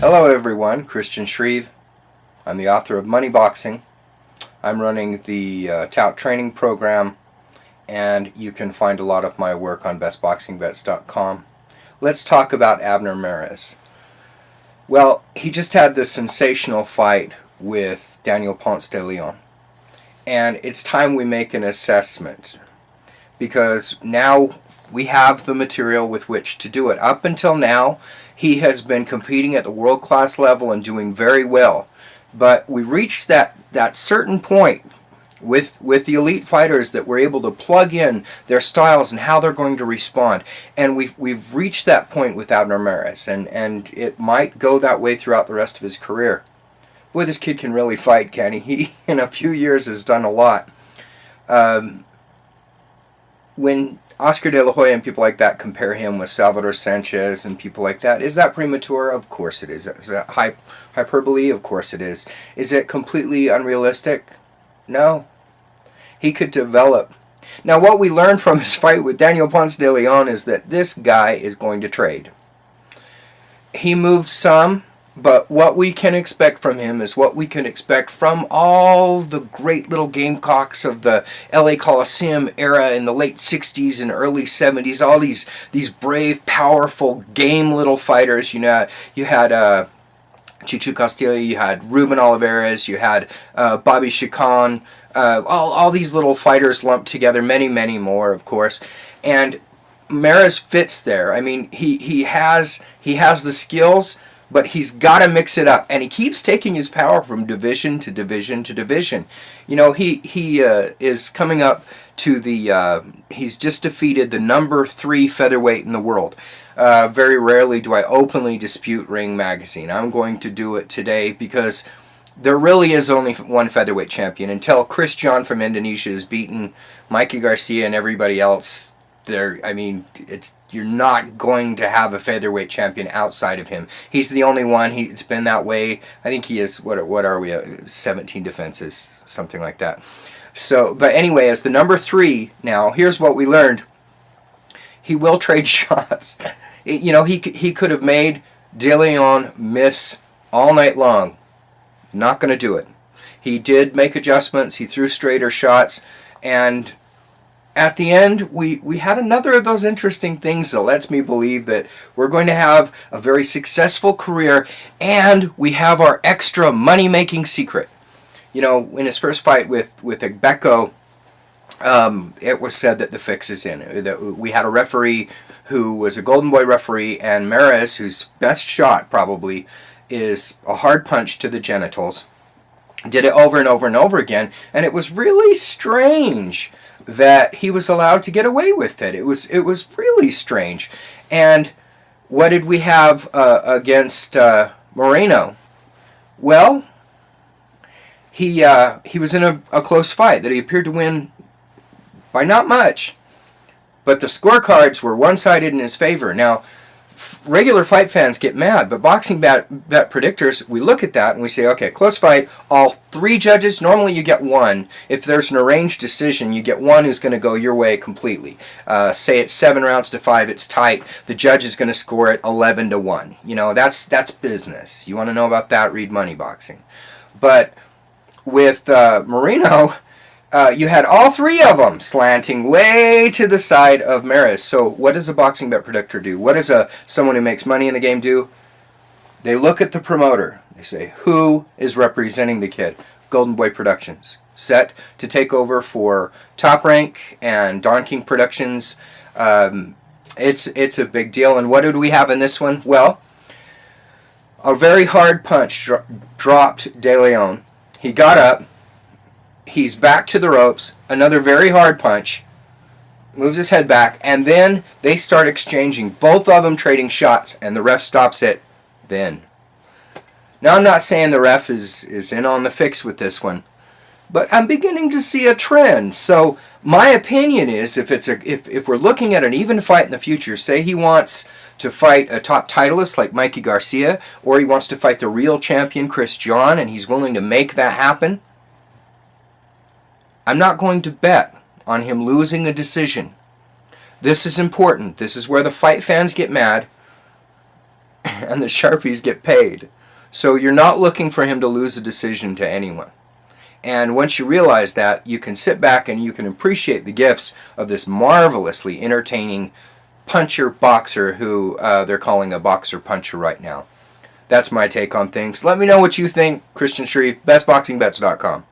Hello everyone, Christian Shreve. I'm the author of Money Boxing. I'm running the Tout training program, and you can find a lot of my work on bestboxingbets.com. Let's talk about Abner Mares. Well, he just had this sensational fight with Daniel Ponce de Leon, and it's time we make an assessment, because now we have the material with which to do it. Up until now, he has been competing at the world-class level and doing very well. But we reached that certain point with the elite fighters that we're able to plug in their styles and how they're going to respond. And we've reached that point with Abner Mares, and it might go that way throughout the rest of his career. Boy, this kid can really fight, can he? He, in a few years, has done a lot. When Oscar de la Hoya and people like that compare him with Salvador Sanchez and people like that, is that premature? Of course it is. Is that hyperbole? Of course it is. Is it completely unrealistic? No. He could develop. Now, what we learned from his fight with Daniel Ponce de Leon is that this guy is going to trade. He moved some, but what we can expect from him is what we can expect from all the great little gamecocks of the LA Coliseum era in the late 60s and early 70s. All these brave, powerful, game little fighters. You had Chichu Castillo, you had Ruben Olivares, you had Bobby Chacon, all these little fighters lumped together, many, many more, of course. And Mares fits there. I mean, he has the skills, but he's got to mix it up, and he keeps taking his power from division to division to division. You know, he is coming up to the, he's just defeated the number 3 featherweight in the world. Very rarely do I openly dispute Ring Magazine. I'm going to do it today because there really is only one featherweight champion. Until Chris John from Indonesia has beaten Mikey Garcia and everybody else, I mean, you're not going to have a featherweight champion outside of him. He's the only one. It's been that way. I think he is, what are we, 17 defenses, something like that. So, but anyway, as the number 3 now, here's what we learned. He will trade shots. You know, he could have made De Leon miss all night long. Not going to do it. He did make adjustments. He threw straighter shots, and at the end, we had another of those interesting things that lets me believe that we're going to have a very successful career, and we have our extra money-making secret. You know, in his first fight with Gbeko, it was said that the fix is in. That we had a referee who was a Golden Boy referee, and Mares, whose best shot probably is a hard punch to the genitals, did it over and over and over again, and it was really strange that he was allowed to get away with it. It was really strange. And what did we have against Moreno? Well, he was in a close fight that he appeared to win by not much, but the scorecards were one-sided in his favor. Now, regular fight fans get mad, but boxing bet predictors, we look at that and we say, okay, close fight, all 3 judges, normally you get 1. If there's an arranged decision, you get 1 who's going to go your way completely. Say it's 7 rounds to 5, it's tight, the judge is going to score it 11-1. You know, that's business. You want to know about that, read Money Boxing. But with Moreno, you had all 3 of them slanting way to the side of Mares. So what does a boxing bet predictor do? What does someone who makes money in the game do? They look at the promoter. They say, who is representing the kid? Golden Boy Productions. Set to take over for Top Rank and Don King Productions. It's a big deal. And what did we have in this one? Well, a very hard punch dropped De Leon. He got up. He's back to the ropes, another very hard punch, moves his head back, and then they start exchanging, both of them trading shots, and the ref stops it then. Now, I'm not saying the ref is in on the fix with this one, but I'm beginning to see a trend. So my opinion is, if we're looking at an even fight in the future, say he wants to fight a top titleist like Mikey Garcia, or he wants to fight the real champion Chris John, and he's willing to make that happen, I'm not going to bet on him losing a decision. This is important. This is where the fight fans get mad. and the Sharpies get paid. So you're not looking for him to lose a decision to anyone. And once you realize that, you can sit back and you can appreciate the gifts of this marvelously entertaining puncher boxer who they're calling a boxer puncher right now. That's my take on things. Let me know what you think. Christian Shreve, bestboxingbets.com.